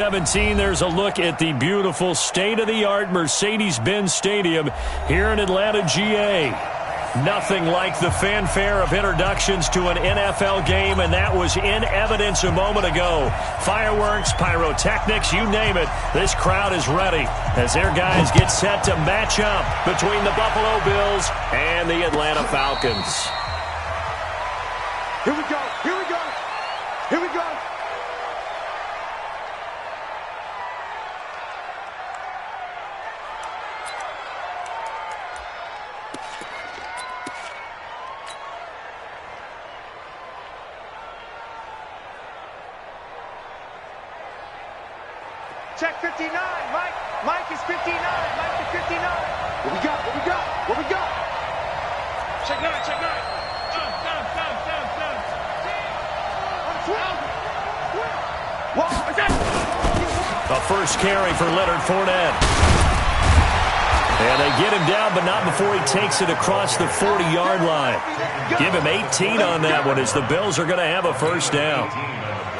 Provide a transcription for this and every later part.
17, there's a look at the beautiful state-of-the-art Mercedes-Benz Stadium here in Atlanta, GA. Nothing like the fanfare of introductions to an NFL game, and that was in evidence a moment ago. Fireworks, pyrotechnics, you name it. This crowd is ready as their guys get set to match up between the Buffalo Bills and the Atlanta Falcons. Here we go, here we go, here we go. Check 59, Mike. Mike is 59. Mike is 59. What we got? What we got? What we got? Check 9, check 9. Down. A first carry for Leonard Fournette. And they get him down, but not before he takes it across the 40-yard line. Give him 18 on that one as the Bills are going to have a first down.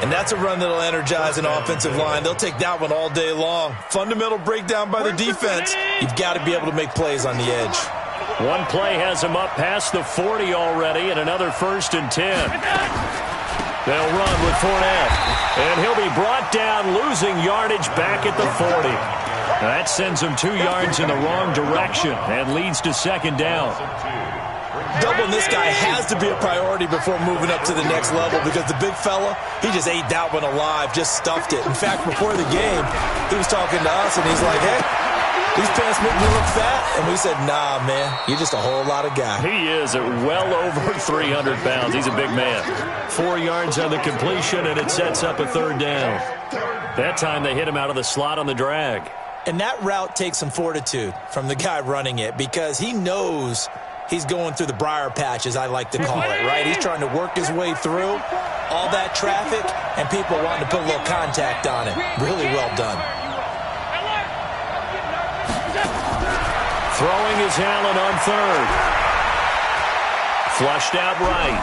And that's a run that'll energize an offensive line. They'll take that one all day long. Fundamental breakdown by the defense. You've got to be able to make plays on the edge. One play has him up past the 40 already, and another 1st and 10. They'll run with Fournette. And he'll be brought down, losing yardage back at the 40. That sends him 2 yards in the wrong direction and leads to second down. Doubling this guy has to be a priority before moving up to the next level because the big fella, he just ate that one alive, just stuffed it. In fact, before the game, he was talking to us, and he's like, hey, these pants make me look fat. And we said, nah, man, you're just a whole lot of guy. He is at well over 300 pounds. He's a big man. 4 yards on the completion, and it sets up a 3rd down. That time they hit him out of the slot on the drag. And that route takes some fortitude from the guy running it because he knows he's going through the briar patch, as I like to call it, right? He's trying to work his way through all that traffic, and people wanting to put a little contact on it. Really well done. Throwing is Allen on 3rd. Flushed out right.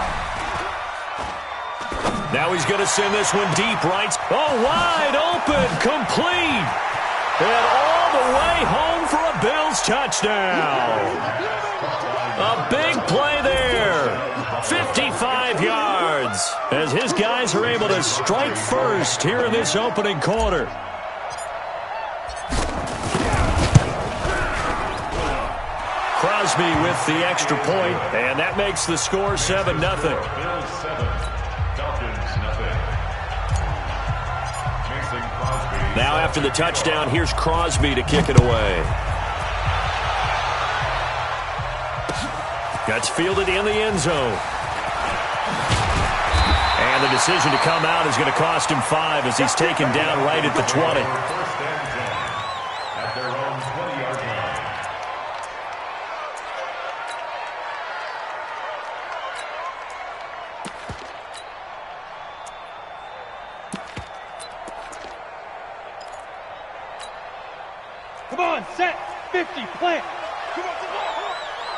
Now he's going to send this one deep right. Oh, wide open, complete. And all the way home for a Bills touchdown. A big play there. 55 yards as his guys are able to strike first here in this opening quarter. Crosby with the extra point, and that makes the score 7-0. Now after the touchdown, here's Crosby to kick it away. That's fielded in the end zone. And the decision to come out is going to cost him 5 as he's taken down right at the 20. Come on, set, 50, plant.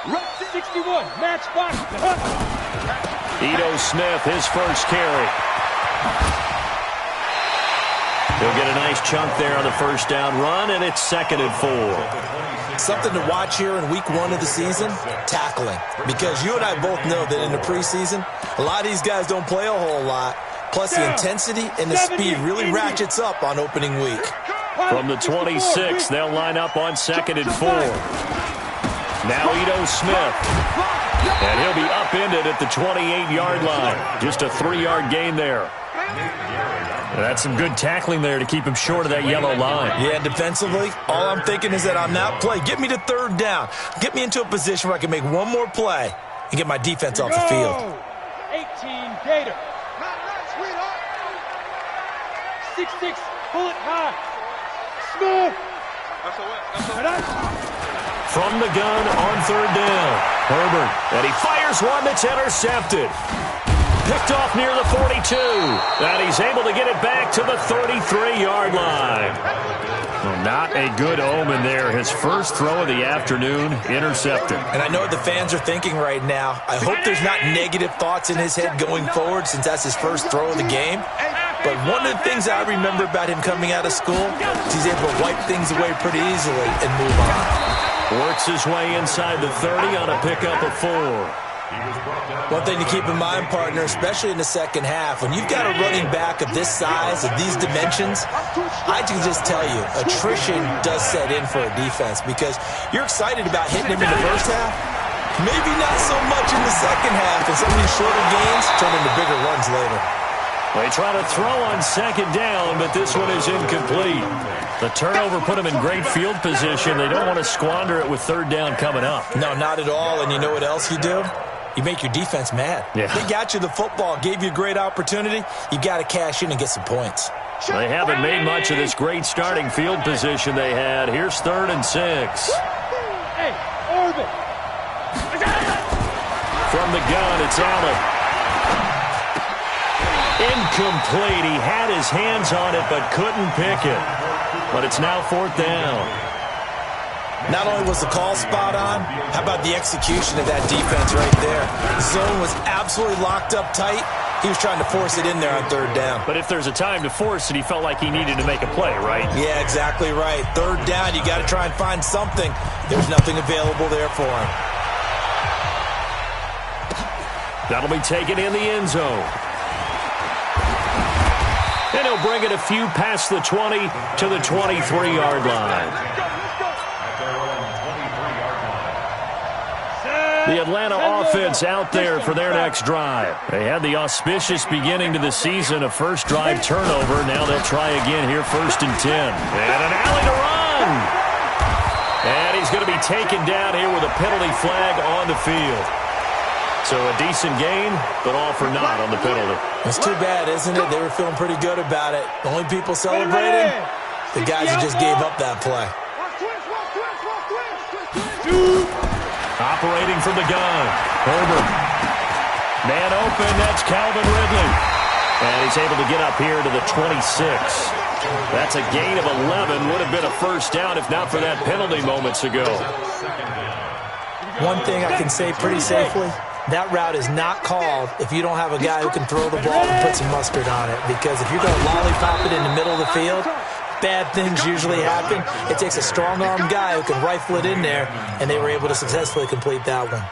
Run 61, match box. Ito Smith, his first carry. He'll get a nice chunk there on the first down run, and it's 2nd and 4. Something to watch here in week 1 of the season, tackling. Because you and I both know that in the preseason, a lot of these guys don't play a whole lot. Plus the intensity and the speed really ratchets up on opening week. From the 26, they'll line up on 2nd and 4. Now Ito Smith. And he'll be upended at the 28-yard line. Just a 3-yard gain there. That's some good tackling there to keep him short of that yellow line. Yeah, defensively, all I'm thinking is that on that play, get me to 3rd down. Get me into a position where I can make one more play and get my defense off the field. 18 Gator. 6'6", bullet high. Smooth. From the gun on 3rd down. Herbert, and he fires one that's intercepted. Picked off near the 42. And he's able to get it back to the 33-yard line. Well, not a good omen there. His first throw of the afternoon, intercepted. And I know what the fans are thinking right now. I hope there's not negative thoughts in his head going forward since that's his first throw of the game. But one of the things I remember about him coming out of school is he's able to wipe things away pretty easily and move on. Works his way inside the 30 on a pickup of 4. One thing to keep in mind, partner, especially in the second half, when you've got a running back of this size, of these dimensions, I can just tell you, attrition does set in for a defense because you're excited about hitting him in the first half, maybe not so much in the second half, and some of these shorter gains turn into bigger runs later. They try to throw on second down, but this one is incomplete. The turnover put them in great field position. They don't want to squander it with third down coming up. No, not at all, and you know what else you do? You make your defense mad. Yeah. They got you the football, gave you a great opportunity. You got to cash in and get some points. They haven't made much of this great starting field position they had. Here's 3rd and 6. Hey, Orbit. From the gun, it's Allen. Incomplete. He had his hands on it but couldn't pick it. But it's now 4th down. Not only was the call spot on, how about the execution of that defense right there? The zone was absolutely locked up tight. He was trying to force it in there on 3rd down. But if there's a time to force it, he felt like he needed to make a play, right? Yeah, exactly right. 3rd down, you got to try and find something. There's nothing available there for him. That'll be taken in the end zone. And he'll bring it a few past the 20 to the 23-yard line. The Atlanta offense out there for their next drive. They had the auspicious beginning to the season, a first drive turnover. Now they'll try again here, 1st and 10. And an alley to run. And he's going to be taken down here with a penalty flag on the field. So a decent gain, but all for naught on the penalty. It's too bad, isn't it? They were feeling pretty good about it. The only people celebrating, the guys who just gave up that play. Operating from the gun, Herbert. Man open, that's Calvin Ridley. And he's able to get up here to the 26. That's a gain of 11. Would have been a first down if not for that penalty moments ago. One thing I can say pretty safely, that route is not called if you don't have a guy who can throw the ball and put some mustard on it. Because if you're going to lollipop it in the middle of the field, bad things usually happen. It takes a strong-armed guy who can rifle it in there, and they were able to successfully complete that one.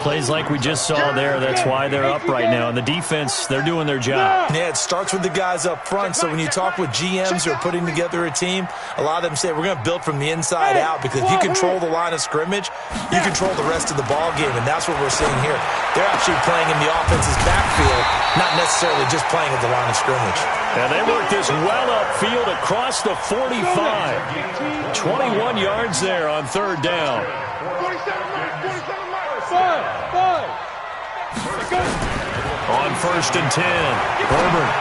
Plays like we just saw there, that's why they're up right now. And the defense, they're doing their job. Yeah, it starts with the guys up front. So when you talk with GMs who are putting together a team, a lot of them say, we're going to build from the inside out, because if you control the line of scrimmage, you control the rest of the ball game, and that's what we're seeing here. They're actually playing in the offense's backfield, not necessarily just playing at the line of scrimmage. And they work this well upfield across the 45. 21 yards there on 3rd down. 5. On 1st and 10, Herbert.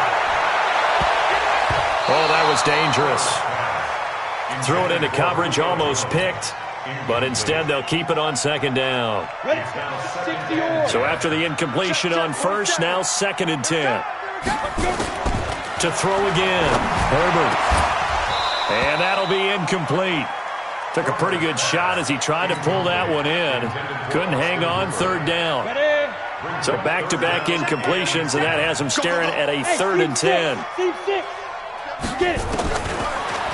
Oh, that was dangerous. Threw it into coverage, almost picked, but instead they'll keep it on 2nd down. So after the incompletion on 1st, now 2nd and 10. To throw again, Herbert. And that'll be incomplete. Took a pretty good shot as he tried to pull that one in. Couldn't hang on, 3rd down. So back-to-back incompletions, and that has him staring at a 3rd and 10.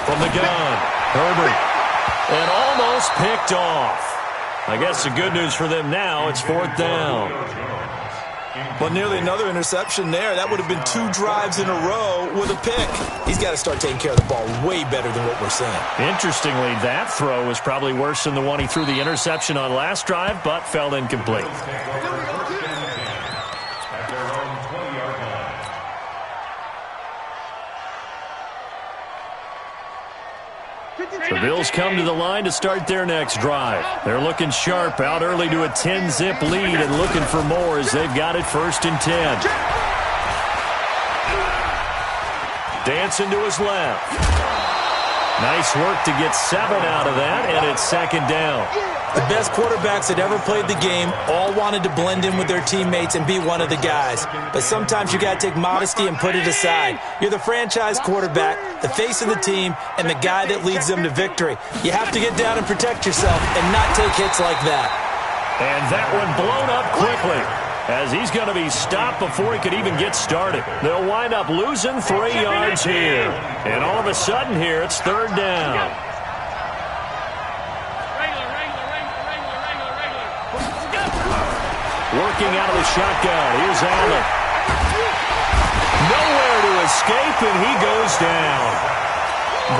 From the gun, Herbert. And almost picked off. I guess the good news for them now, it's 4th down. Well, nearly another interception there. That would have been 2 drives in a row with a pick. He's got to start taking care of the ball way better than what we're seeing. Interestingly, that throw was probably worse than the one he threw the interception on last drive, but fell incomplete. The Bills come to the line to start their next drive. They're looking sharp, out early to a 10-zip lead and looking for more as they've got it 1st and 10. Dancing to his left. Nice work to get 7 out of that, and it's 2nd down. The best quarterbacks that ever played the game all wanted to blend in with their teammates and be one of the guys. But sometimes you got to take modesty and put it aside. You're the franchise quarterback, the face of the team, and the guy that leads them to victory. You have to get down and protect yourself and not take hits like that. And that one blown up quickly. as he's going to be stopped before he could even get started. They'll wind up losing 3 yards here. And all of a sudden here, it's third down. Working out of the shotgun. Here's Allen. Nowhere to escape, and he goes down.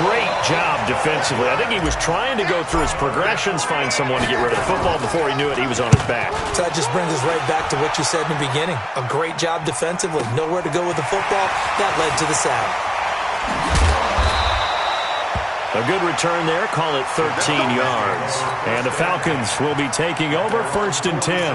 Great job defensively. I think he was trying to go through his progressions, find someone to get rid of the football. Before he knew it, he was on his back. So that just brings us right back to what you said in the beginning. A great job defensively. Nowhere to go with the football. That led to the sack. A good return there. Call it 13 yards. And the Falcons will be taking over 1st and 10.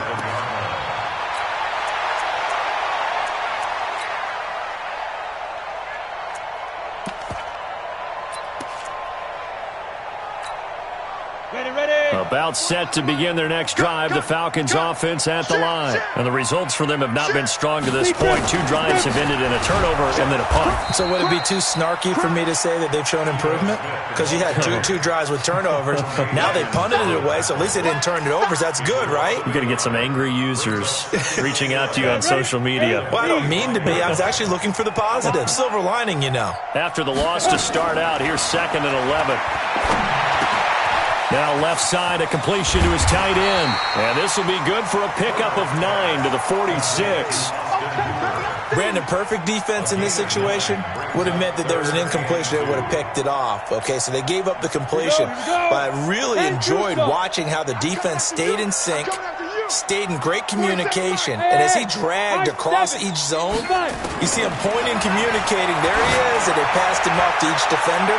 About set to begin their next drive. The Falcons offense at the line. And the results for them have not been strong to this point. 2 drives have ended in a turnover and then a punt. So would it be too snarky for me to say that they've shown improvement? Because you had two drives with turnovers. Now they punted it away, so at least they didn't turn it over. So that's good, right? You're going to get some angry users reaching out to you on social media. Well, I don't mean to be. I was actually looking for the positive. Silver lining, you know. After the loss to start out, here's 2nd and 11. Now left side, a completion to his tight end. And this will be good for a pickup of 9 to the 46. Brandon, perfect defense in this situation would have meant that there was an incompletion. They would have picked it off. Okay, so they gave up the completion. But I really enjoyed watching how the defense stayed in sync, stayed in great communication. And as he dragged across each zone, you see him pointing, communicating. There he is, and they passed him off to each defender.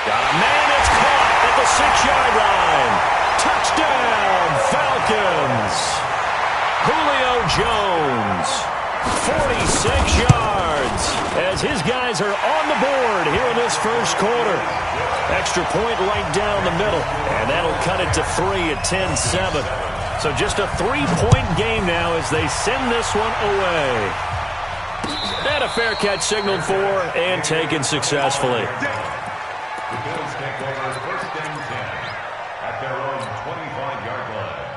Got a man that's caught at the 6-yard line. Touchdown, Falcons. Julio Jones, 46 yards, as his guys are on the board here in this first quarter. Extra point right down the middle, and that'll cut it to 3 at 10-7. So just a 3-point game now as they send this one away. And a fair catch signaled for and taken successfully. The Bills take over 1st and 10 at their own 25-yard line.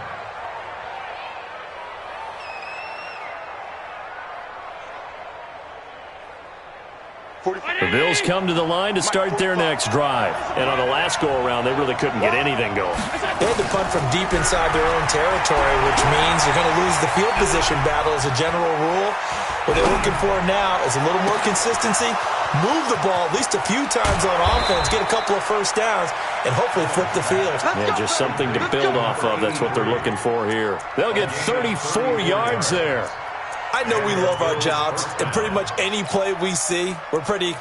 The Bills come to the line to start their next drive. And on the last go-around, they really couldn't get anything going. They had to punt from deep inside their own territory, which means you're going to lose the field position battle as a general rule. What they're looking for now is a little more consistency. Move the ball at least a few times on offense, get a couple of first downs, and hopefully flip the field. Yeah, just something to build off of. That's what they're looking for here. They'll get 34 yards there. I know we love our jobs, and pretty much any play we see, we're pretty,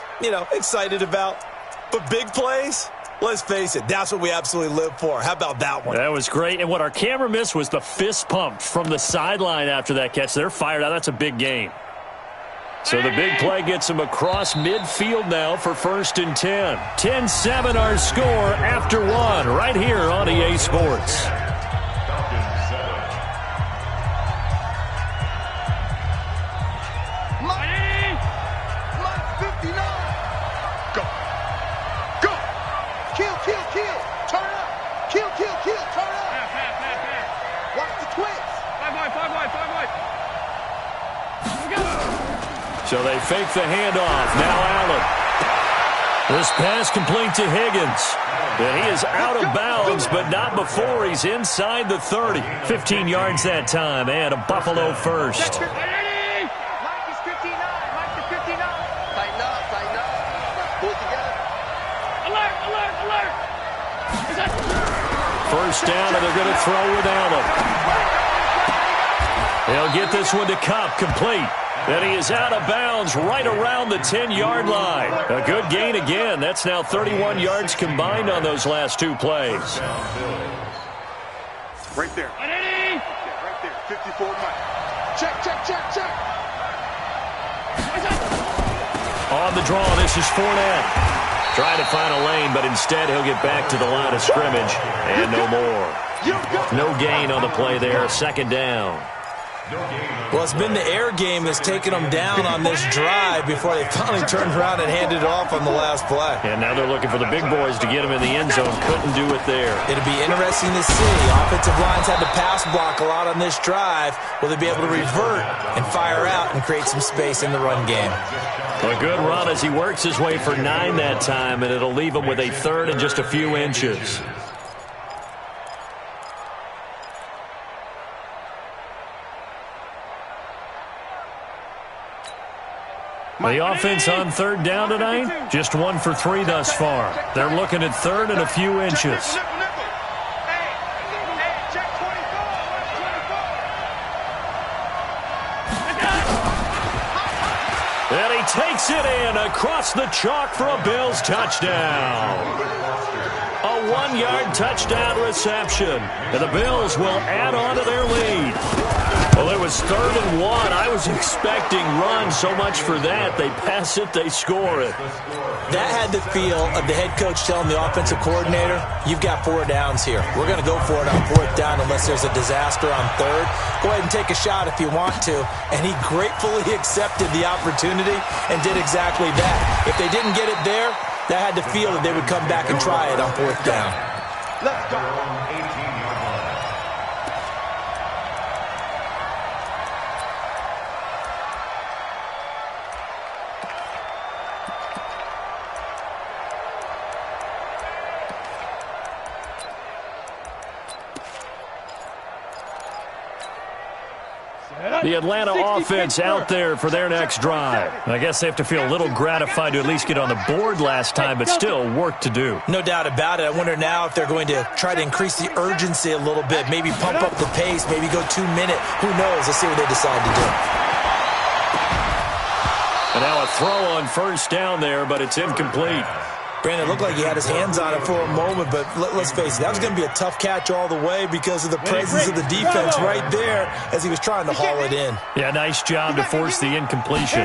excited about. But big plays, let's face it, that's what we absolutely live for. How about that one? That was great. And what our camera missed was the fist pump from the sideline after that catch. They're fired out. That's a big game. So the big play gets them across midfield now for 1st and 10. 10-7 our score after 1 right here on EA Sports. So they fake the handoff. Now Allen. This pass complete to Higgins. And he is out of bounds, but not before he's inside the 30. 15 yards that time, and a Buffalo first. Mike is 59. Mike is 59. Tighten up, tighten up. Pull it together. Alert, alert, alert. First down, and they're going to throw with Allen. They'll get this one to Cup, complete. And he is out of bounds right around the 10-yard line. A good gain again. That's now 31 yards combined on those last 2 plays. Right there. Right there. 54 Mike. Check, check, check, check. On the draw, this is Fournette. Trying to find a lane, but instead he'll get back to the line of scrimmage. And no more. No gain on the play there. 2nd down. Well, it's been the air game that's taken them down on this drive before they finally turned around and handed it off on the last play. And now they're looking for the big boys to get him in the end zone. Couldn't do it there. It'll be interesting to see. Offensive lines had to pass block a lot on this drive. Will they be able to revert and fire out and create some space in the run game? A good run as he works his way for 9 that time, and it'll leave him with a third and just a few inches. The offense on third down tonight, just 1 for 3 thus far. They're looking at third and a few inches. And he takes it in across the chalk for a Bills touchdown. A 1-yard touchdown reception. And the Bills will add on to their lead. Well, it was 3rd and 1. I was expecting run, so much for that. They pass it, they score it. That had the feel of the head coach telling the offensive coordinator, you've got 4 downs here. We're going to go for it on 4th down unless there's a disaster on 3rd. Go ahead and take a shot if you want to. And he gratefully accepted the opportunity and did exactly that. If they didn't get it there, that had the feel that they would come back and try it on 4th down. Let's go. The Atlanta offense out there for their next drive. I guess they have to feel a little gratified to at least get on the board last time, but still work to do. No doubt about it. I wonder now if they're going to try to increase the urgency a little bit, maybe pump up the pace, maybe go 2-minute. Who knows? Let's see what they decide to do. And now a throw on 1st down there, but it's incomplete. Brandon, it looked like he had his hands on it for a moment, but let's face it, that was going to be a tough catch all the way because of the presence of the defense right there as he was trying to haul it in. Yeah, nice job to force the incompletion.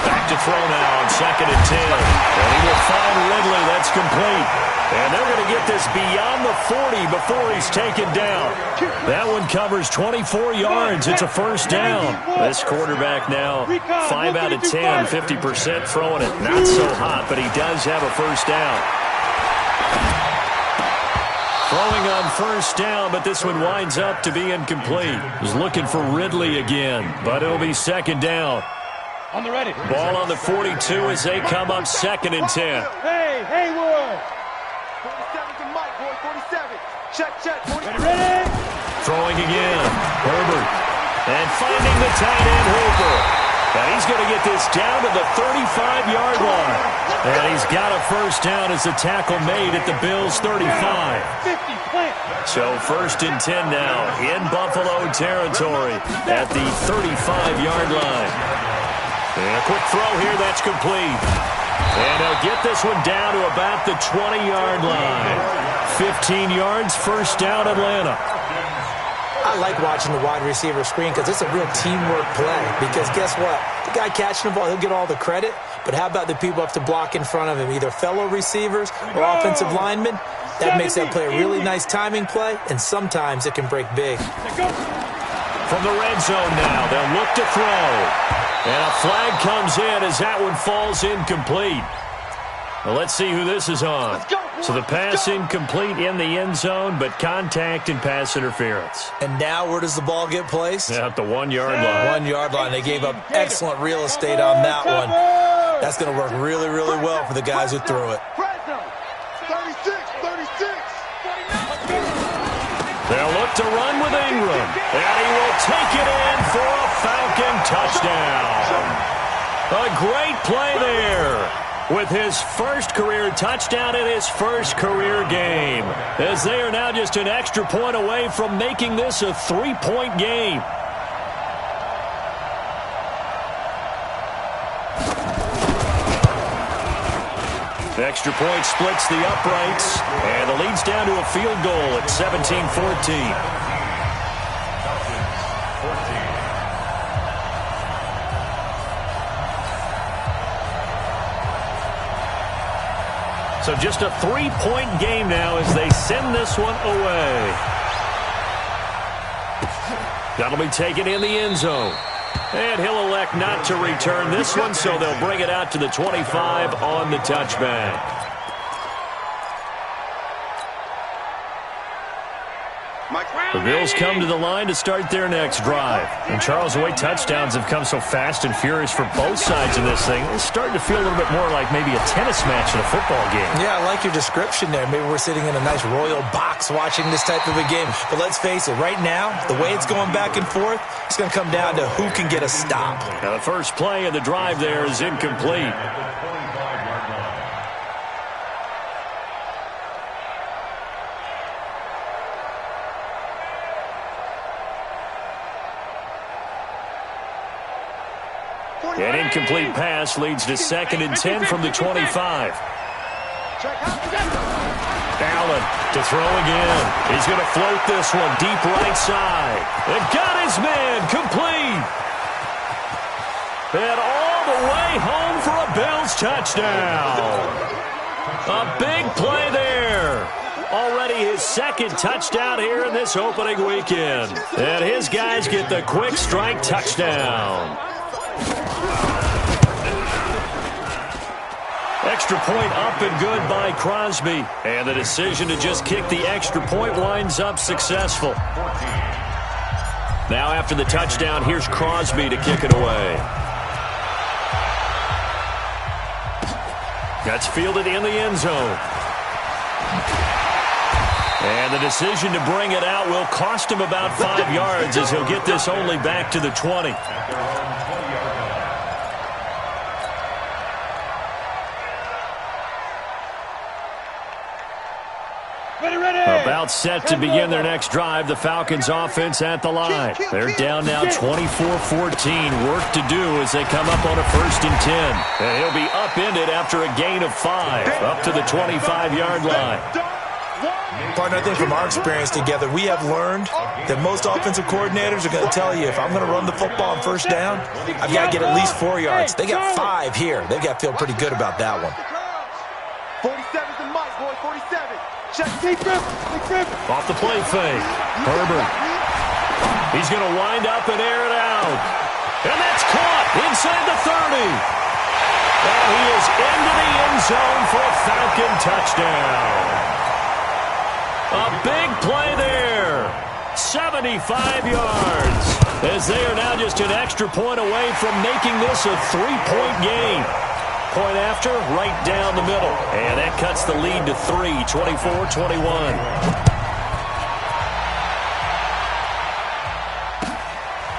Back to throw now on 2nd and 10. And he will find Ridley. That's complete. And they're going to get this beyond the 40 before he's taken down. That one covers 24 yards. It's a 1st down. This quarterback now 5 out of 10, 50% throwing it. Not so hot, but he does have a 1st down. Throwing on 1st down, but this one winds up to be incomplete. He's looking for Ridley again, but it'll be 2nd down. On the ready. Ball on the 42 as they come up 2nd and 10. Hey, Haywood. 47 to Mike, boy, 47. Check, 47. Ready. Throwing again. Herbert. And finding the tight end, Hooper. And he's going to get this down to the 35-yard line. And he's got a 1st down as the tackle made at the Bills' 35. 50, plant. So 1st and 10 now in Buffalo territory at the 35-yard line. And a quick throw here, that's complete. And they'll get this one down to about the 20-yard line. 15 yards, 1st down, Atlanta. I like watching the wide receiver screen because it's a real teamwork play. Because guess what? The guy catching the ball, he'll get all the credit. But how about the people up to block in front of him, either fellow receivers or offensive linemen? That makes that play a really nice timing play, and sometimes it can break big. From the red zone now, they'll look to throw. And a flag comes in as that one falls incomplete. Well, let's see who this is on. So the pass incomplete in the end zone, but contact and pass interference. And now where does the ball get placed? At the 1-yard line. 1-yard line. They gave up excellent real estate on that one. That's going to work really, really well for the guys who threw it. 36. They'll look to run with Ingram. And he will take it in for a Falcon touchdown. A great play there. With his first career touchdown in his first career game. As they are now just an extra point away from making this a 3-point game. The extra point splits the uprights, and the lead's down to a field goal at 17-14. So just a 3-point game now as they send this one away. That'll be taken in the end zone. And he'll elect not to return this one, so they'll bring it out to the 25 on the touchback. The Bills come to the line to start their next drive. And Charles, the way touchdowns have come so fast and furious for both sides of this thing, it's starting to feel a little bit more like maybe a tennis match in a football game. Yeah, I like your description there. Maybe we're sitting in a nice royal box watching this type of a game. But let's face it, right now, the way it's going back and forth, it's going to come down to who can get a stop. Now the first play of the drive there is incomplete. An incomplete pass leads to 2nd and 10 from the 25. Allen to throw again. He's going to float this one deep right side. And got his man complete. And all the way home for a Bills touchdown. A big play there. Already his 2nd touchdown here in this opening weekend. And his guys get the quick strike touchdown. Extra point up and good by Crosby. And the decision to just kick the extra point winds up successful. Now after the touchdown, here's Crosby to kick it away. That's fielded in the end zone. And the decision to bring it out will cost him about 5 yards as he'll get this only back to the 20. About set to begin their next drive. The Falcons offense at the line. They're down now 24-14. Work to do as they come up on a 1st and 10. And he'll be upended after a gain of 5 up to the 25-yard line. Partner, I think from our experience together, we have learned that most offensive coordinators are going to tell you, if I'm going to run the football on 1st down, I've got to get at least 4 yards. They got 5 here. They've got to feel pretty good about that one. 47's the mic, boy, 47. Check, deep grip. Off the play fake. Herbert. He's going to wind up and air it out. And that's caught inside the 30. And he is into the end zone for a Falcon touchdown. A big play there. 75 yards. As they are now just an extra point away from making this a 3-point game. Point after, right down the middle. And that cuts the lead to 3, 24-21.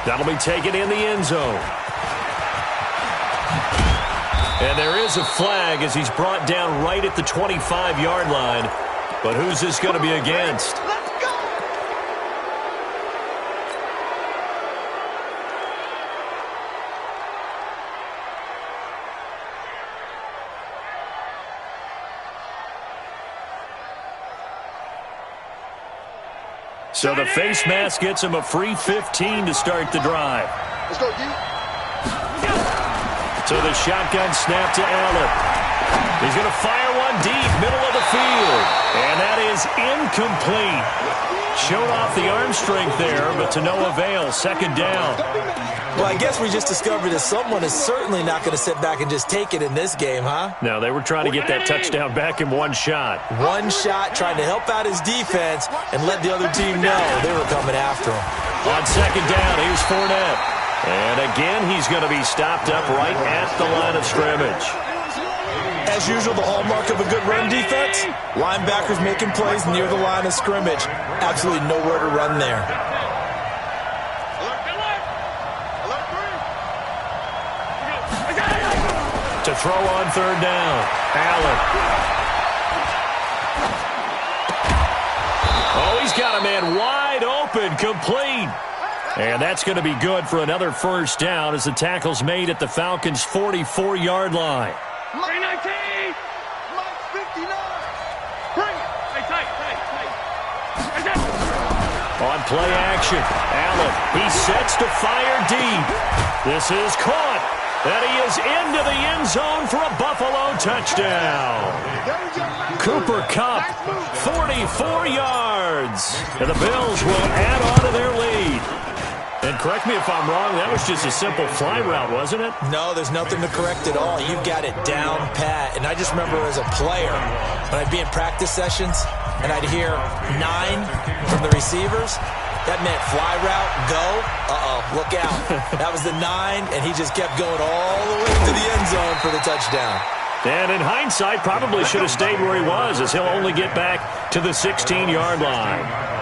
That'll be taken in the end zone. And there is a flag as he's brought down right at the 25-yard line. But who's this going to be against? So the face mask gets him a free 15 to start the drive. Let's go, D. So the shotgun snap to Allen. He's going to fire one deep, middle of the field. And that is incomplete. Showed off the arm strength there, but to no avail. 2nd down. Well, I guess we just discovered that someone is certainly not going to sit back and just take it in this game, huh? No, they were trying to get that touchdown back in one shot. One shot, trying to help out his defense and let the other team know they were coming after him. On 2nd down, here's Fournette. And again, he's going to be stopped up right at the line of scrimmage. As usual, the hallmark of a good run defense, linebackers making plays near the line of scrimmage. Absolutely nowhere to run there. To throw on 3rd down, Allen. Oh, he's got a man wide open, complete. And that's going to be good for another 1st down as the tackle's made at the Falcons' 44-yard line. 319! Mike 59! Bring it! Tight. On play action, Allen, he sets to fire deep. This is caught, and he is into the end zone for a Buffalo touchdown. Cooper Kupp, 44 yards. And the Bills will add on to their lead. And correct me if I'm wrong, that was just a simple fly route, wasn't it? No, there's nothing to correct at all. You've got it down pat. And I just remember as a player, when I'd be in practice sessions and I'd hear 9 from the receivers, that meant fly route, go, look out. That was the 9, and he just kept going all the way to the end zone for the touchdown. And in hindsight, probably should have stayed where he was, as he'll only get back to the 16-yard line.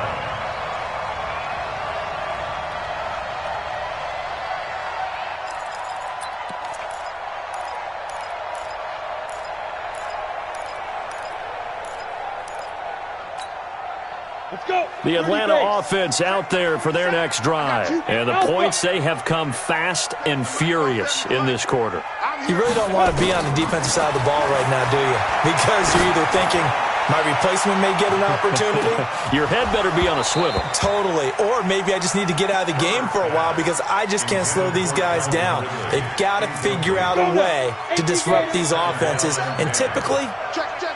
The Atlanta offense out there for their next drive. And the points, they have come fast and furious in this quarter. You really don't want to be on the defensive side of the ball right now, do you? Because you're either thinking, my replacement may get an opportunity. Your head better be on a swivel. Totally. Or maybe I just need to get out of the game for a while because I just can't slow these guys down. They've got to figure out a way to disrupt these offenses. And typically,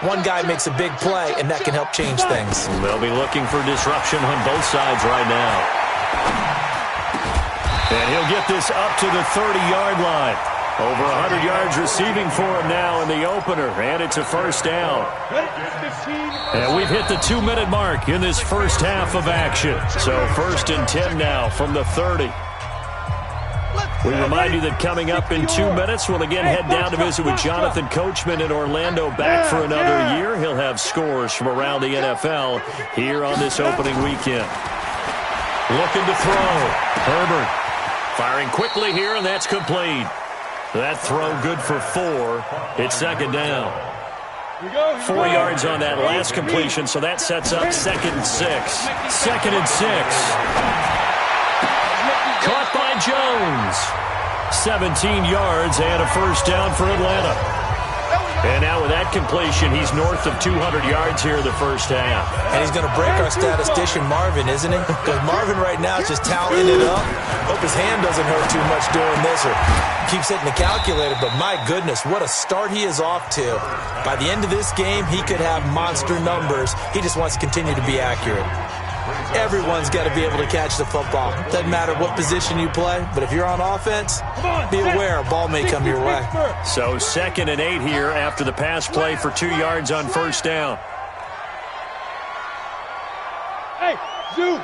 one guy makes a big play, and that can help change things. They'll be looking for disruption on both sides right now. And he'll get this up to the 30-yard line. Over 100 yards receiving for him now in the opener, and it's a first down. And we've hit the 2-minute mark in this first half of action. So 1st and 10 now from the 30. We remind you that coming up in 2 minutes, we'll again head down to visit with Jonathan Coachman in Orlando, back for another year. He'll have scores from around the NFL here on this opening weekend. Looking to throw. Herbert firing quickly here, and that's complete. That throw good for 4. It's second down. 4 yards on that last completion, so that sets up 2nd and 6. 2nd and 6. Caught by Jones. 17 yards and a first down for Atlanta. And now with that completion, he's north of 200 yards here in the first half. And he's going to break our statistician Marvin, isn't he? Because Marvin right now is just tallying it up. Hope his hand doesn't hurt too much doing this or keeps hitting the calculator. But my goodness, what a start he is off to. By the end of this game, he could have monster numbers. He just wants to continue to be accurate. Everyone's got to be able to catch the football. Doesn't matter what position you play, but if you're on offense, be aware a ball may come your way. So 2nd and 8 here after the pass play for 2 yards on first down. Hey, Zoo.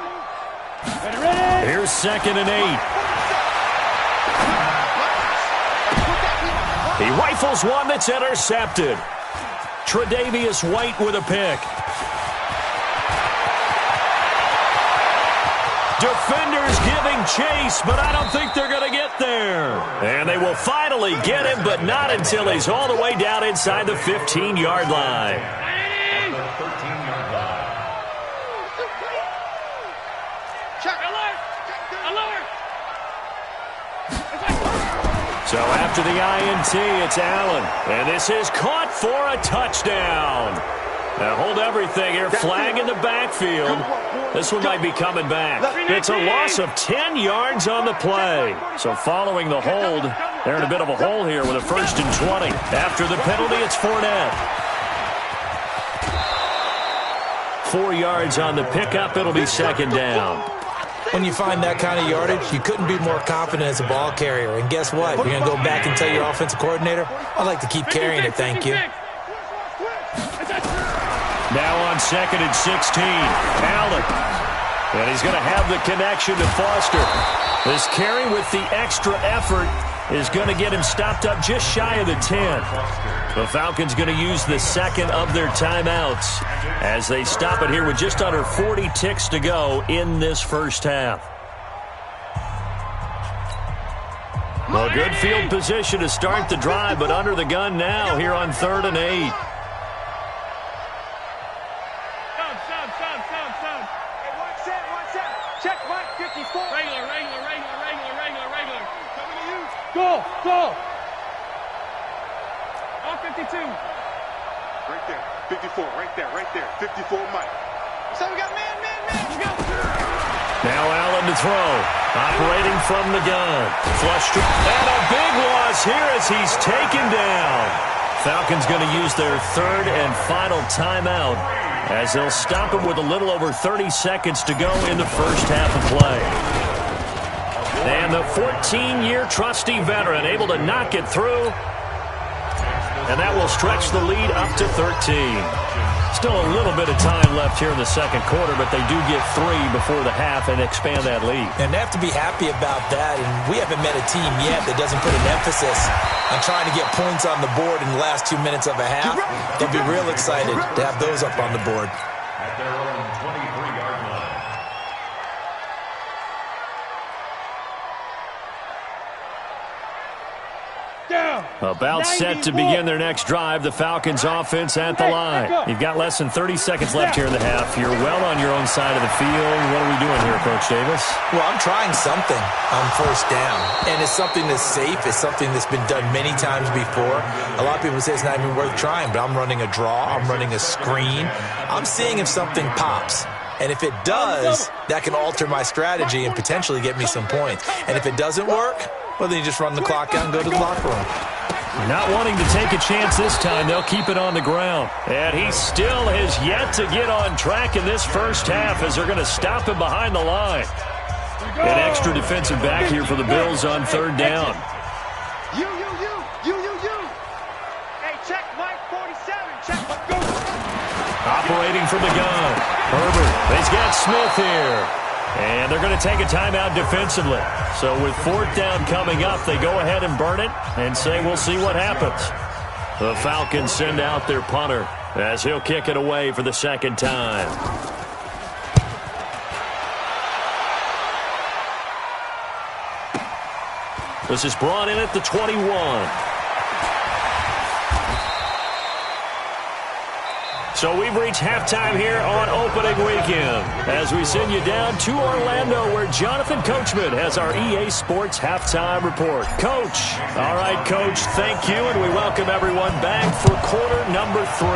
Ready? Here's 2nd and 8. He rifles one that's intercepted. Tre'Davious White with a pick. Defenders giving chase, but I don't think they're going to get there. And they will finally get him, but not until he's all the way down inside the 15-yard line. So after the INT, it's Allen. And this is caught for a touchdown. Now hold everything here. Flag in the backfield. This one might be coming back. It's a loss of 10 yards on the play. So following the hold, they're in a bit of a hole here with a 1st and 20. After the penalty, it's Fournette. 4 yards on the pickup. It'll be second down. When you find that kind of yardage, you couldn't be more confident as a ball carrier. And guess what? You're going to go back and tell your offensive coordinator, I'd like to keep carrying it, thank you. Now on 2nd and 16, Allen. And he's going to have the connection to Foster. This carry with the extra effort is going to get him stopped up just shy of the 10. The Falcons going to use the 2nd of their timeouts as they stop it here with just under 40 ticks to go in this first half. Well, good field position to start the drive, but under the gun now here on 3rd and 8. Go! On 52. Right there. 54. Right there. 54 Mike. So we got man. Let's go. Now Allen to throw. Operating from the gun. Flush. And a big loss here as he's taken down. Falcons going to use their 3rd and final timeout as they'll stop him with a little over 30 seconds to go in the first half of play. And the 14-year trusty veteran able to knock it through. And that will stretch the lead up to 13. Still a little bit of time left here in the second quarter, but they do get 3 before the half and expand that lead. And they have to be happy about that. And we haven't met a team yet that doesn't put an emphasis on trying to get points on the board in the last 2 minutes of a half. They'll be real excited to have those up on the board. At their own 23-yard line. About set to begin their next drive. The Falcons offense at the line. You've got less than 30 seconds left here in the half. You're well on your own side of the field. What are we doing here, Coach Davis? Well, I'm trying something on first down. And it's something that's safe. It's something that's been done many times before. A lot of people say it's not even worth trying, but I'm running a draw. I'm running a screen. I'm seeing if something pops. And if it does, that can alter my strategy and potentially get me some points. And if it doesn't work, well, then you just run the clock out and go to the locker room. Not wanting to take a chance this time, they'll keep it on the ground. And he still has yet to get on track in this first half as they're going to stop him behind the line. An extra defensive back here for the Bills on third down. You. Hey, check Mike 47. Check. Go. Operating from the gun. Herbert. He's got Smith here. And they're going to take a timeout defensively. So with fourth down coming up, they go ahead and burn it and say we'll see what happens. The Falcons send out their punter as he'll kick it away for the second time. This is brought in at the 21. So we've reached halftime here on opening weekend as we send you down to Orlando where Jonathan Coachman has our EA Sports halftime report. Coach. All right, Coach, thank you, and we welcome everyone back for quarter number 3.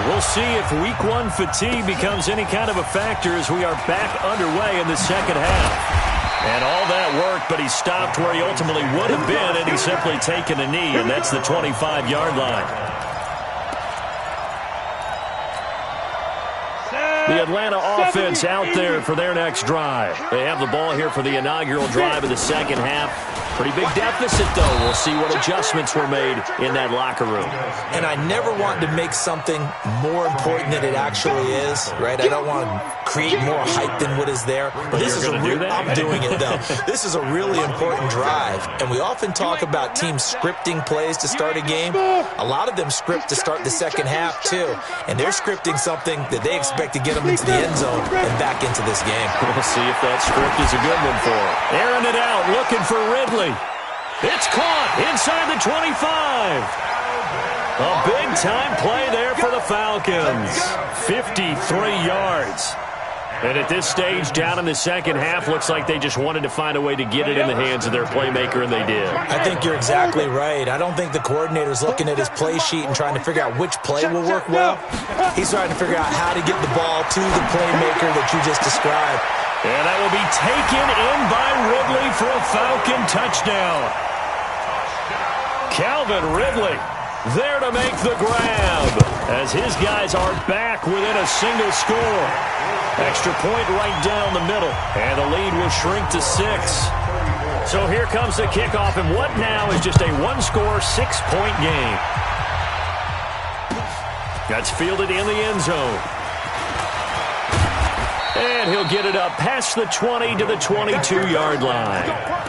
We'll see if week 1 fatigue becomes any kind of a factor as we are back underway in the second half. And all that worked, but he stopped where he ultimately would have been, and he's simply taken a knee, and that's the 25-yard line. The Atlanta offense out there for their next drive. They have the ball here for the inaugural drive of the second half. Pretty big deficit, though. We'll see what adjustments were made in that locker room. And I never want to make something more important than it actually is, right? I don't want to create more hype than what is there. But this is I'm doing it, though. This is a really important drive. And we often talk about teams scripting plays to start a game. A lot of them script to start the second half, too. And they're scripting something that they expect to get them into the end zone and back into this game. We'll see if that script is a good one for them. Airing it out, looking for Ridley. It's caught inside the 25. A big-time play there for the Falcons. 53 yards. And at this stage, down in the second half, looks like they just wanted to find a way to get it in the hands of their playmaker, and they did. I think you're exactly right. I don't think the coordinator's looking at his play sheet and trying to figure out which play will work well. He's trying to figure out how to get the ball to the playmaker that you just described. And that will be taken in by Ridley for a Falcon touchdown. Calvin Ridley there to make the grab as his guys are back within a single score. Extra point right down the middle, and the lead will shrink to 6. So here comes the kickoff, and what now is just a one-score, 6-point game. That's fielded in the end zone. And he'll get it up past the 20 to the 22-yard line.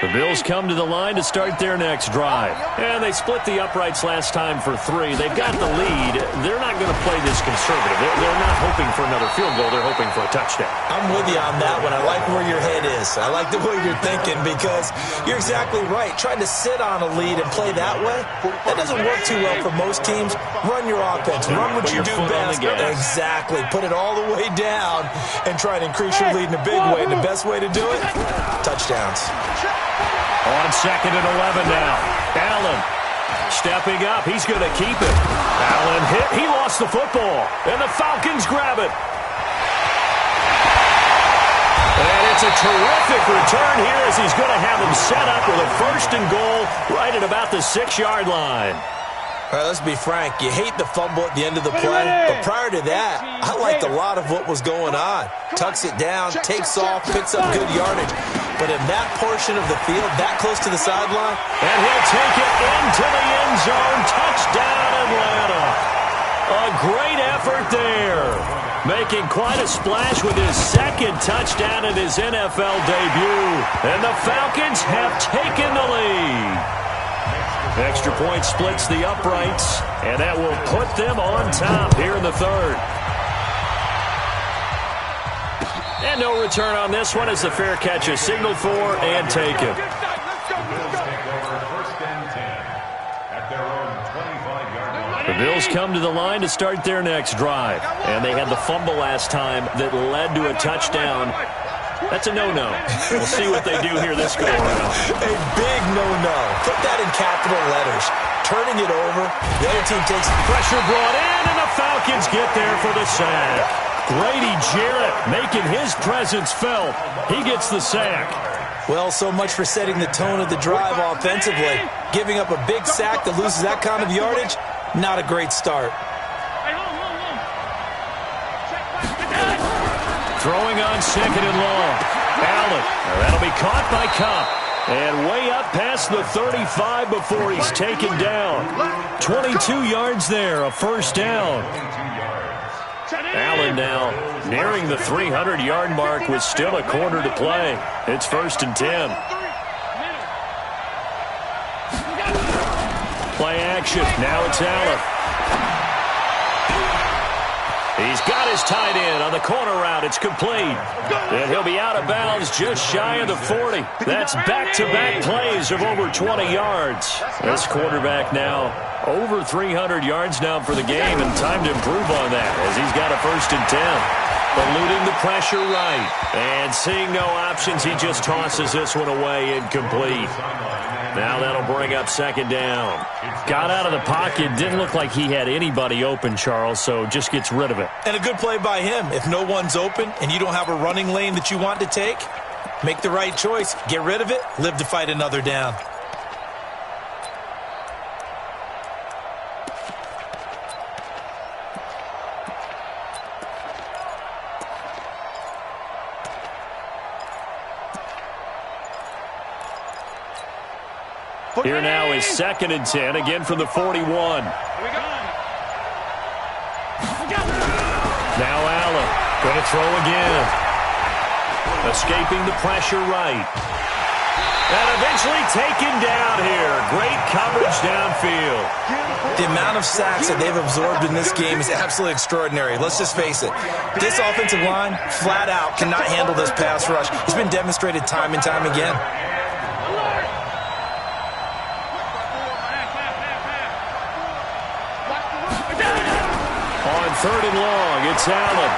The Bills come to the line to start their next drive. And they split the uprights last time for 3. They've got the lead. They're not going to play this conservative. They're not hoping for another field goal. They're hoping for a touchdown. I'm with you on that one. I like where your head is. I like the way you're thinking because you're exactly right. Trying to sit on a lead and play that way, that doesn't work too well for most teams. Run your offense. Run what you do best. Exactly. Put it all the way down and try to increase your lead in a big way. And the best way to do it, touchdowns. On 2nd and 11 now. Allen stepping up. He's going to keep it. Allen hit. He lost the football. And the Falcons grab it. And That's a terrific return here as he's going to have him set up with a 1st and goal right at about the 6-yard line. All right, let's be frank. You hate the fumble at the end of the play, but prior to that, I liked a lot of what was going on. Tucks it down, takes off, picks up good yardage. But in that portion of the field, that close to the sideline, and he'll take it into the end zone. Touchdown, Atlanta. A great effort there. Making quite a splash with his 2nd touchdown in his NFL debut. And the Falcons have taken the lead. Extra point splits the uprights, and that will put them on top here in the 3rd. And no return on this one as the fair catch is signaled for and taken. The Bills come to the line to start their next drive, and they had the fumble last time that led to a touchdown. That's a no-no. We'll see what they do here this go around. A big no-no. Put that in capital letters. Turning it over. The other team takes pressure brought in, and the Falcons get there for the sack. Grady Jarrett making his presence felt. He gets the sack. Well, so much for setting the tone of the drive offensively. Giving up a big sack that loses that kind of yardage, not a great start. Throwing on 2nd and long. Allen. That'll be caught by Cup. And way up past the 35 before he's taken down. 22 yards there, a 1st down. Allen now nearing the 300-yard mark with still a quarter to play. It's 1st and 10. Play action. Now it's Allen. He's got his tight end on the corner route. It's complete. And he'll be out of bounds just shy of the 40. That's back-to-back plays of over 20 yards. This quarterback now over 300 yards now for the game, and time to improve on that as he's got a 1st and 10. Eluding the pressure right. And seeing no options, he just tosses this one away incomplete. Now that'll bring up 2nd down. Got out of the pocket. Didn't look like he had anybody open, Charles, so just gets rid of it. And a good play by him. If no one's open and you don't have a running lane that you want to take, make the right choice. Get rid of it. Live to fight another down. Here now is 2nd and 10, again from the 41. Now Allen, going to throw again. Escaping the pressure right. And eventually taken down here. Great coverage downfield. The amount of sacks that they've absorbed in this game is absolutely extraordinary. Let's just face it. This offensive line, flat out, cannot handle this pass rush. It's been demonstrated time and time again. On 3rd and long, it's Allen.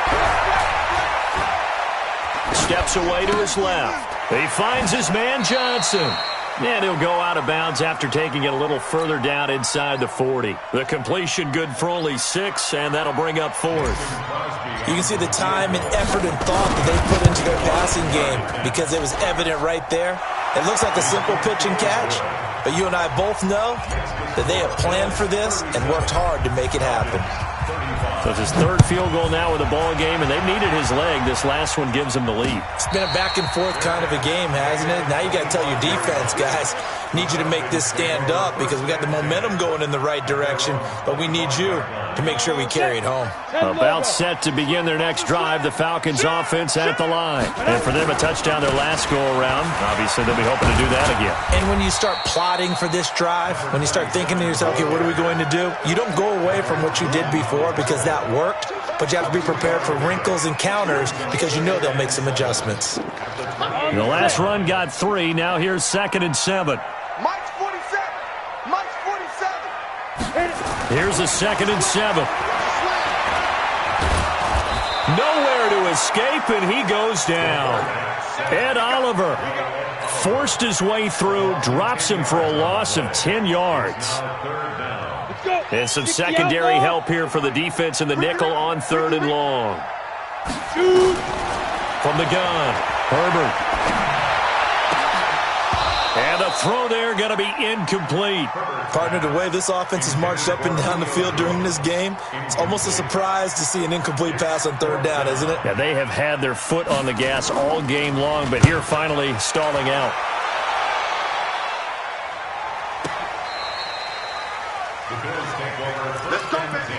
Steps away to his left. He finds his man Johnson. And he'll go out of bounds after taking it a little further down inside the 40. The completion good for only 6, and that'll bring up 4th. You can see the time and effort and thought that they put into their passing game because it was evident right there. It looks like a simple pitch and catch, but you and I both know that they have planned for this and worked hard to make it happen. So it's his 3rd field goal now with the ball game, and they've needed his leg. This last one gives him the lead. It's been a back-and-forth kind of a game, hasn't it? Now you got to tell your defense, guys, need you to make this stand up because we got the momentum going in the right direction, but we need you to make sure we carry it home. About set to begin their next drive, the Falcons offense at the line. And for them, a touchdown their last go-around. Obviously, they'll be hoping to do that again. And when you start plotting for this drive, when you start thinking to yourself, okay, what are we going to do? You don't go away from what you did before because that worked, but you have to be prepared for wrinkles and counters because you know they'll make some adjustments. The last run got 3. Now here's 2nd and 7. Mike's 47. Mike's 47. Here's a 2nd and 7. Nowhere to escape, and he goes down. Ed Oliver forced his way through, drops him for a loss of 10 yards. And some secondary help here for the defense in the nickel on 3rd and long. From the gun, Herbert. And a throw there going to be incomplete. Partner, the way this offense has marched up and down the field during this game, it's almost a surprise to see an incomplete pass on third down, isn't it? Yeah, they have had their foot on the gas all game long, but here finally stalling out. The Bills take over first and 10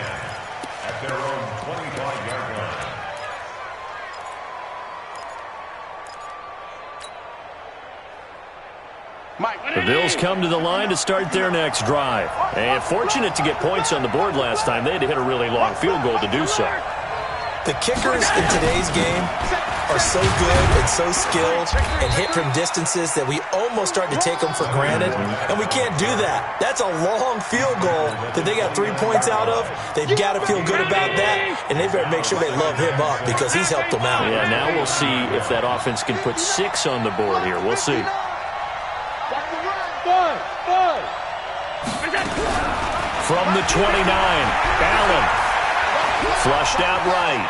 at their own 25-yard line. The Bills come to the line to start their next drive. And fortunate to get points on the board last time. They had to hit a really long field goal to do so. The kickers in today's game are so good and so skilled and hit from distances that we almost start to take them for granted. And we can't do that. That's a long field goal that they got 3 points out of. They've got to feel good about that. And they better make sure they love him up because he's helped them out. Yeah, now we'll see if that offense can put 6 on the board here. We'll see. From the 29, Allen. Flushed out right.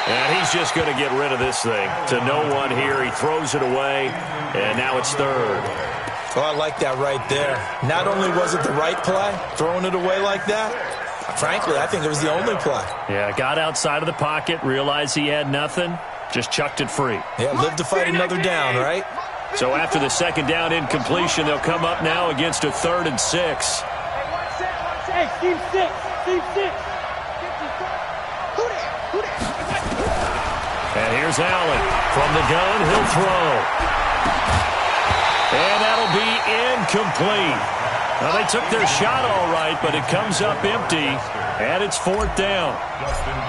And he's just going to get rid of this thing. To no one here. He throws it away. And now it's third. Oh, I like that right there. Not only was it the right play, throwing it away like that, frankly, I think it was the only play. Yeah, got outside of the pocket, realized he had nothing, just chucked it free. Yeah, live to fight another down, right? So after the second down incompletion, they'll come up now against a 3rd and 6. Hey, team 6. Team 6. And here's Allen. From the gun, he'll throw. And that'll be incomplete. Now, they took their shot all right, but it comes up empty, and it's 4th down.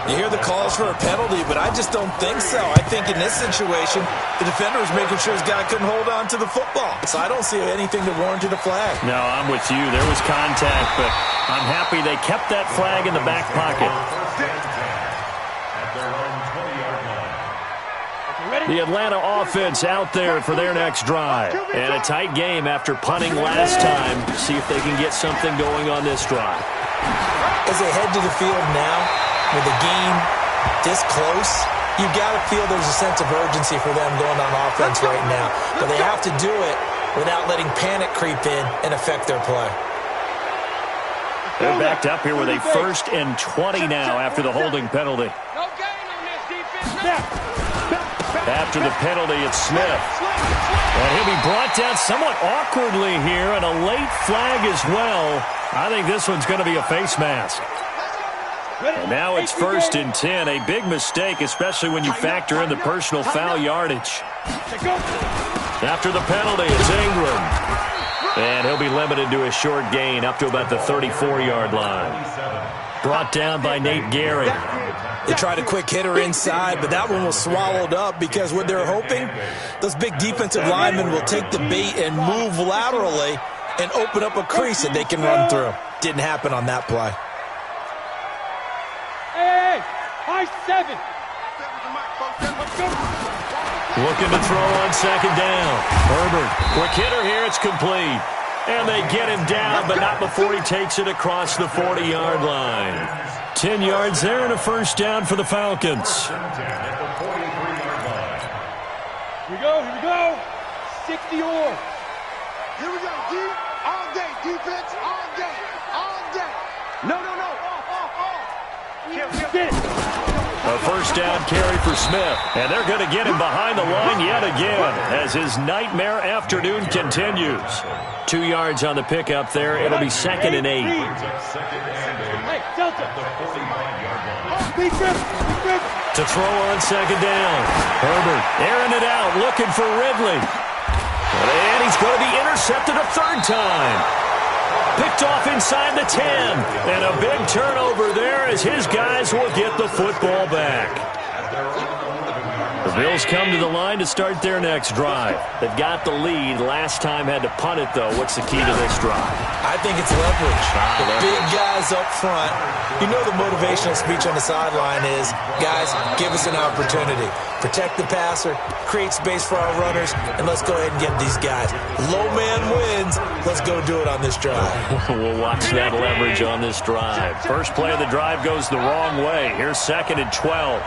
You hear the calls for a penalty, but I just don't think so. I think in this situation, the defender was making sure his guy couldn't hold on to the football. So I don't see anything that warranted a flag. No, I'm with you. There was contact, but I'm happy they kept that flag in the back pocket. The Atlanta offense out there for their next drive. And a tight game after punting last time. See if they can get something going on this drive. As they head to the field now, with the game this close, you've got to feel there's a sense of urgency for them going on offense right now. But they have to do it without letting panic creep in and affect their play. They're backed up here with a 1st and 20 now after the holding penalty. No gain on this defense. After the penalty, it's Smith. And he'll be brought down somewhat awkwardly here, and a late flag as well. I think this one's going to be a face mask. And now it's 1st and 10. A big mistake, especially when you factor in the personal foul yardage. After the penalty, it's Ingram. And he'll be limited to a short gain up to about the 34-yard line. Brought down by Nate Gehring. They tried a quick hitter inside, but that one was swallowed up because what they're hoping, those big defensive linemen will take the bait and move laterally and open up a crease that they can run through. Didn't happen on that play. Hey, high 7. Looking to throw on 2nd down. Herbert, quick hitter here, it's complete. And they get him down, but not before he takes it across the 40-yard line. 10 yards there and a 1st down for the Falcons. Here we go. 60 or. Here we go, D. All day, defense, all day, all day. No. Get it. A 1st down carry for Smith. And they're going to get him behind the line yet again as his nightmare afternoon continues. 2 yards on the pickup there. It'll be 2nd and 8. Hey, Delta. To throw on 2nd down. Herbert airing it out, looking for Ridley. And he's going to be intercepted a 3rd time. Picked off inside the 10. And a big turnover there as his guys will get the football back. The Bills come to the line to start their next drive. They've got the lead. Last time had to punt it, though. What's the key to this drive? I think it's leverage. The big guys up front. You know the motivational speech on the sideline is, guys, give us an opportunity. Protect the passer, create space for our runners, and let's go ahead and get these guys. Low man wins. Let's go do it on this drive. We'll watch that leverage on this drive. First play of the drive goes the wrong way. Here's 2nd and 12.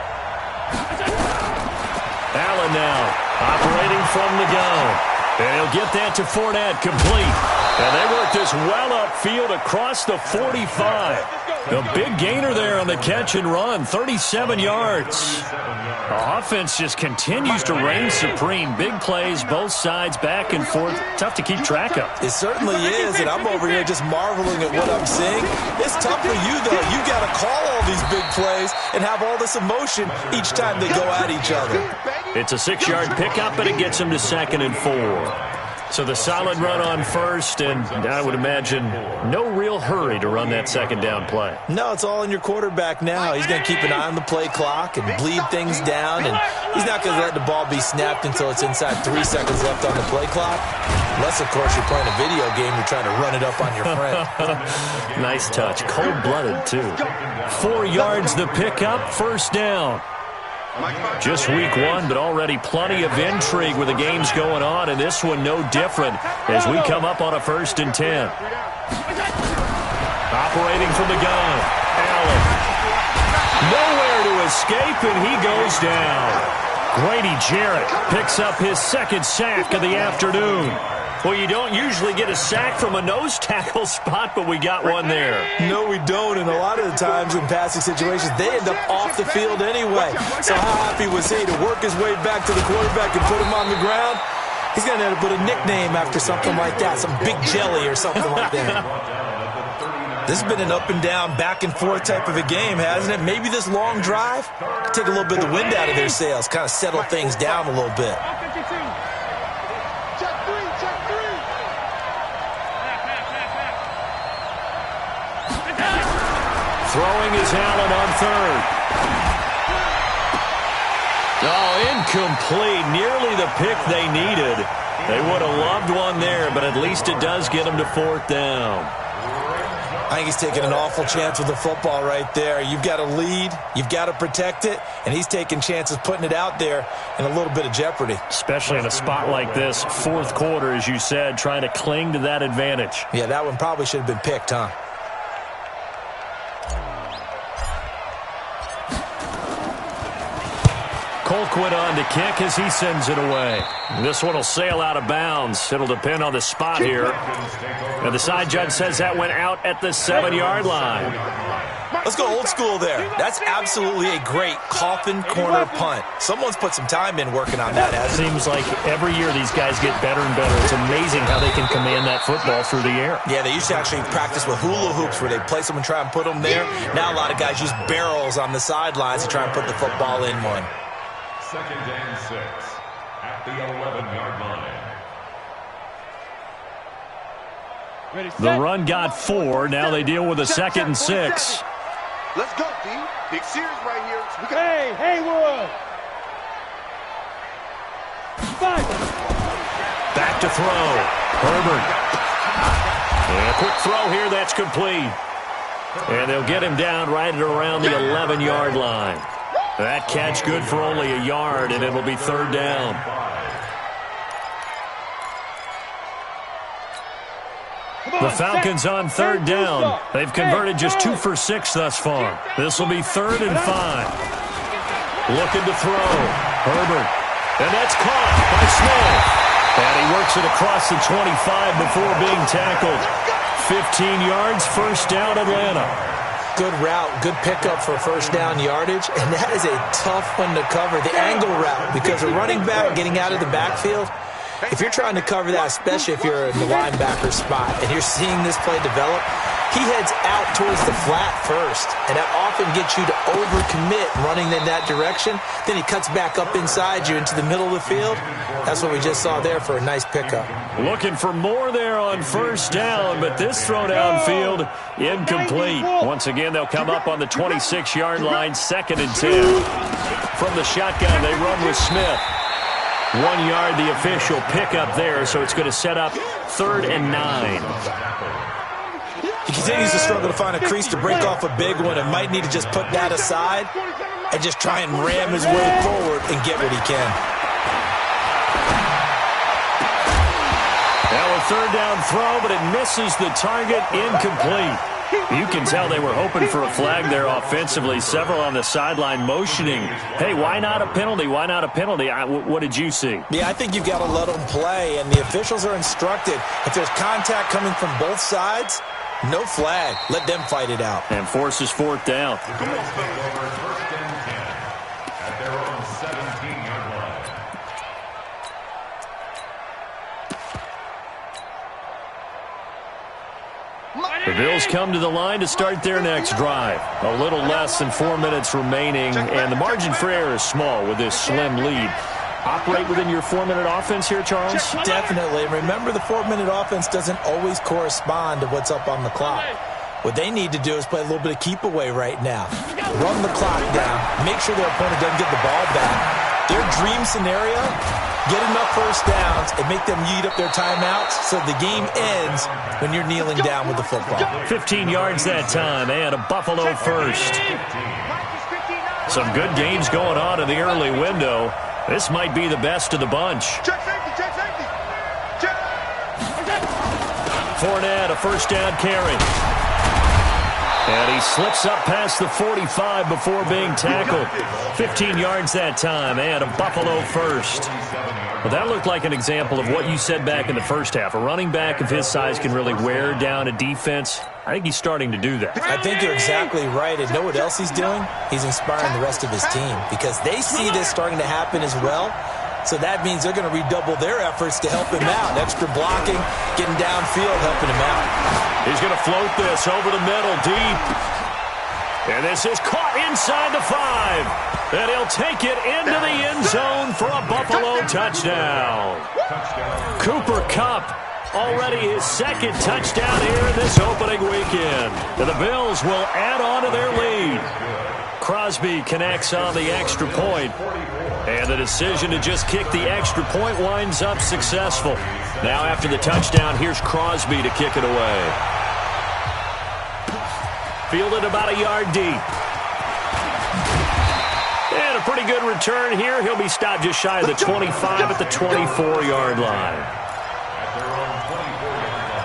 Allen now operating from the gun. And he'll get that to Fournette, complete. And they work this well upfield across the 45. A big gainer there on the catch and run, 37 yards. The offense just continues to reign supreme. Big plays, both sides, back and forth. Tough to keep track of. It certainly is, and I'm over here just marveling at what I'm seeing. It's tough for you, though. You got to call all these big plays and have all this emotion each time they go at each other. It's a 6-yard pickup, and it gets him to 2nd and 4. So the solid run on first, and I would imagine no real hurry to run that 2nd down play. No, it's all in your quarterback now. He's going to keep an eye on the play clock and bleed things down, and he's not going to let the ball be snapped until it's inside 3 seconds left on the play clock. Unless, of course, you're playing a video game, you're trying to run it up on your friend. Nice touch. Cold-blooded, too. 4 yards the pickup, 1st down. Just week 1, but already plenty of intrigue with the games going on, and this one no different as we come up on a 1st and 10. Operating from the gun, Allen. Nowhere to escape, and he goes down. Grady Jarrett picks up his 2nd sack of the afternoon. Well, you don't usually get a sack from a nose tackle spot, but we got one there. No, we don't, and a lot of the times in passing situations, they end up off the field anyway. So how happy was he to work his way back to the quarterback and put him on the ground? He's going to have to put a nickname after something like that, some Big Jelly or something like that. This has been an up-and-down, back-and-forth type of a game, hasn't it? Maybe this long drive, take a little bit of the wind out of their sails, kind of settle things down a little bit. Throwing is Allen on 3rd. Oh, incomplete. Nearly the pick they needed. They would have loved one there, but at least it does get them to 4th down. I think he's taking an awful chance with the football right there. You've got to lead, you've got to protect it, and he's taking chances putting it out there in a little bit of jeopardy. Especially in a spot like this, 4th quarter, as you said, trying to cling to that advantage. Yeah, that one probably should have been picked, huh? Colquitt on to kick as he sends it away. This one will sail out of bounds. It'll depend on the spot here. And the side judge says that went out at the 7-yard line. Let's go old school there. That's absolutely a great coffin corner punt. Someone's put some time in working on that. Seems like every year these guys get better and better. It's amazing how they can command that football through the air. Yeah, they used to actually practice with hula hoops where they place them and try and put them there. Now a lot of guys use barrels on the sidelines to try and put the football in one. 2nd and 6 at the 11-yard line. The run got 4. Now they deal with a 2nd and 6. Let's go, D. Big series right here. Hey, Haywood! Fight! Back to throw. Herbert. And a quick throw here. That's complete. And they'll get him down right at around the 11-yard line. That catch good for only a yard, and it'll be 3rd down. The Falcons on 3rd down. They've converted just 2 for 6 thus far. This will be 3rd and 5. Looking to throw. Herbert. And that's caught by Smith. And he works it across the 25 before being tackled. 15 yards, 1st down, Atlanta. Good route, good pickup for 1st down yardage, and that is a tough one to cover, the angle route, because a running back getting out of the backfield, if you're trying to cover that, especially if you're in the linebacker spot, and you're seeing this play develop, he heads out towards the flat first, and that often gets you to overcommit running in that direction. Then he cuts back up inside you into the middle of the field. That's what we just saw there for a nice pickup. Looking for more there on 1st down, but this throw downfield incomplete. Once again, they'll come up on the 26-yard line, 2nd and 10. From the shotgun, they run with Smith. 1 yard, the official pickup there, so it's going to set up 3rd and 9. He continues to struggle to find a crease to break off a big one and might need to just put that aside and just try and ram his way forward and get what he can. Now a 3rd down throw, but it misses the target, incomplete. You can tell they were hoping for a flag there offensively. Several on the sideline motioning, hey, why not a penalty? Why not a penalty? What did you see? Yeah, I think you've got to let them play, and the officials are instructed. If there's contact coming from both sides, no flag. Let them fight it out. And forces fourth down. The Bills take over first and 10 at their own 17-yard line. The Bills come to the line to start their next drive. A little less than 4 minutes remaining, and the margin for error is small with this slim lead. Operate within your 4-minute offense here, Charles? Definitely. Remember, the 4-minute offense doesn't always correspond to what's up on the clock. What they need to do is play a little bit of keep away right now. Run the clock down. Make sure their opponent doesn't get the ball back. Their dream scenario, get enough first downs and make them eat up their timeouts so the game ends when you're kneeling down with the football. 15 yards that time, and a Buffalo first. Some good games going on in the early window. This might be the best of the bunch. Check safety, check safety. Check. Fournette, a first down carry. And he slips up past the 45 before being tackled. 15 yards that time, and a Buffalo first. Well, that looked like an example of what you said back in the first half. A running back of his size can really wear down a defense. I think he's starting to do that. I think you're exactly right. And know what else he's doing? He's inspiring the rest of his team because they see this starting to happen as well. So that means they're going to redouble their efforts to help him out. Extra blocking, getting downfield, helping him out. He's going to float this over the middle, deep. And this is caught inside the 5. And he'll take it into the end zone for a Buffalo touchdown. Cooper Kupp, already his second touchdown here in this opening weekend. And the Bills will add on to their lead. Crosby connects on the extra point. And the decision to just kick the extra point winds up successful. Now after the touchdown, here's Crosby to kick it away. Fielded about a yard deep. And a pretty good return here. He'll be stopped just shy of the 25 at the 24-yard line. At their own 24-yard line.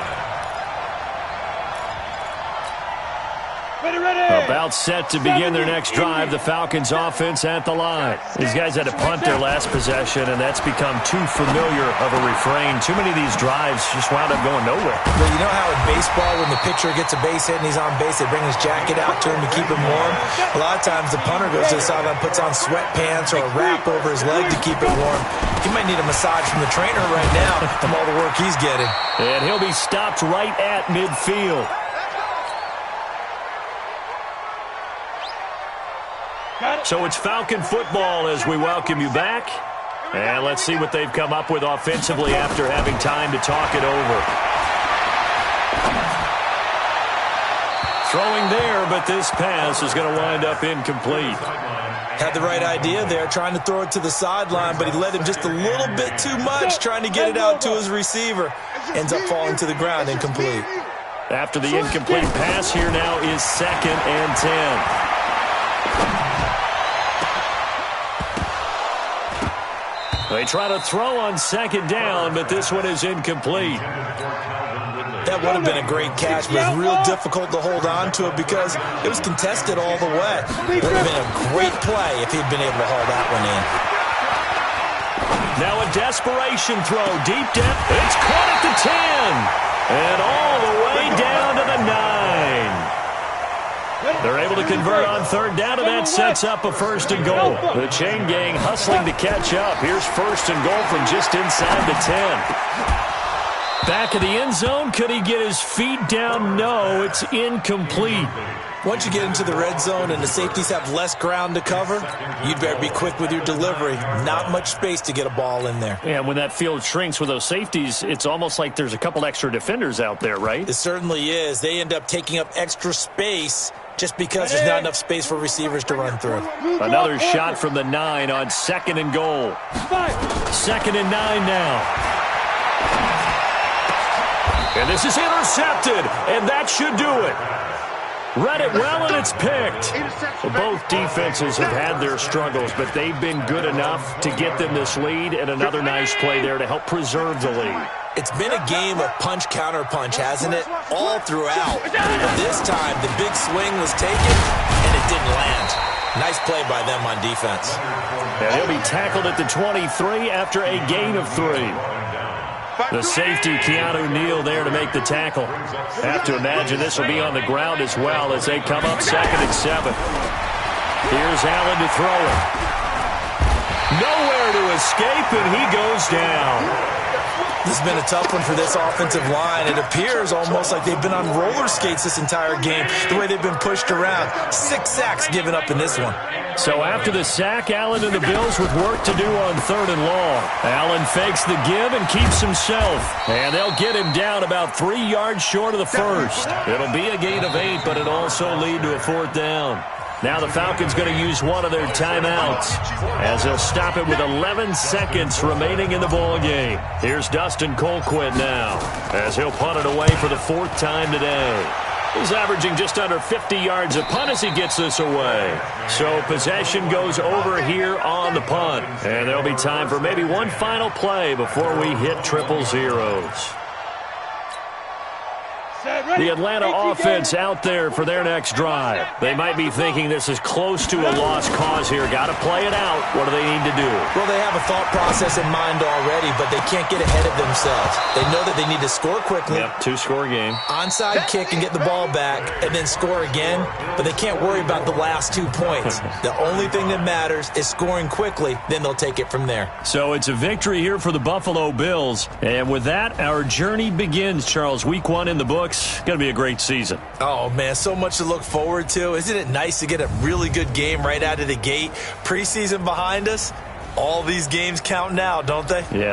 Ready. About set to begin their next drive. The Falcons offense at the line. These guys had to punt their last possession, and that's become too familiar of a refrain. Too many of these drives just wound up going nowhere. Well, you know how in baseball when the pitcher gets a base hit and he's on base, they bring his jacket out to him to keep him warm? A lot of times the punter goes to the sideline, puts on sweatpants or a wrap over his leg to keep it warm. He might need a massage from the trainer right now from all the work he's getting. And he'll be stopped right at midfield. So it's Falcon football as we welcome you back. And let's see what they've come up with offensively after having time to talk it over. Throwing there, but this pass is going to wind up incomplete. Had the right idea there, trying to throw it to the sideline, but he led him just a little bit too much, trying to get it out to his receiver. Ends up falling to the ground, incomplete. After the incomplete pass, here now is 2nd and 10. They try to throw on 2nd down, but this one is incomplete. That would have been a great catch, but it was real difficult to hold on to it because it was contested all the way. It would have been a great play if he'd been able to haul that one in. Now a desperation throw, deep down. It's caught at the 10. And all the way down to the 9. They're able to convert on 3rd down, and that sets up a 1st and goal. The chain gang hustling to catch up. Here's 1st and goal from just inside the 10. Back of the end zone. Could he get his feet down? No, it's incomplete. Once you get into the red zone and the safeties have less ground to cover, you'd better be quick with your delivery. Not much space to get a ball in there. Yeah, when that field shrinks with those safeties, it's almost like there's a couple extra defenders out there, right? It certainly is. They end up taking up extra space just because there's not enough space for receivers to run through. Another shot from the 9 on 2nd and goal. 2nd and 9 now. And this is intercepted, and that should do it. Read it well, and it's picked. Well, both defenses have had their struggles, but they've been good enough to get them this lead, and another nice play there to help preserve the lead. It's been a game of punch-counter-punch, hasn't it? All throughout. But this time, the big swing was taken, and it didn't land. Nice play by them on defense. And he'll be tackled at the 23 after a gain of 3. The safety, Keanu Neal, there to make the tackle. Have to imagine this will be on the ground as well as they come up 2nd and 7. Here's Allen to throw it. Nowhere to escape, and he goes down. This has been a tough one for this offensive line. It appears almost like they've been on roller skates this entire game, the way they've been pushed around. 6 sacks given up in this one. So after the sack, Allen and the Bills with work to do on 3rd and long. Allen fakes the give and keeps himself. And they'll get him down about 3 yards short of the first. It'll be a gain of 8, but it'll also lead to a 4th down. Now the Falcons going to use one of their timeouts as they'll stop it with 11 seconds remaining in the ball game. Here's Dustin Colquitt now as he'll punt it away for the 4th time today. He's averaging just under 50 yards a punt as he gets this away. So possession goes over here on the punt. And there'll be time for maybe one final play before we hit triple zeros. The Atlanta offense out there for their next drive. They might be thinking this is close to a lost cause here. Got to play it out. What do they need to do? Well, they have a thought process in mind already, but they can't get ahead of themselves. They know that they need to score quickly. Yep, 2-score game. Onside kick and get the ball back, and then score again. But they can't worry about the last 2 points. The only thing that matters is scoring quickly. Then they'll take it from there. So it's a victory here for the Buffalo Bills. And with that, our journey begins, Charles. Week 1 in the books. Going to be a great season. Oh, man, so much to look forward to. Isn't it nice to get a really good game right out of the gate? Preseason behind us. All these games count now, don't they? Yeah.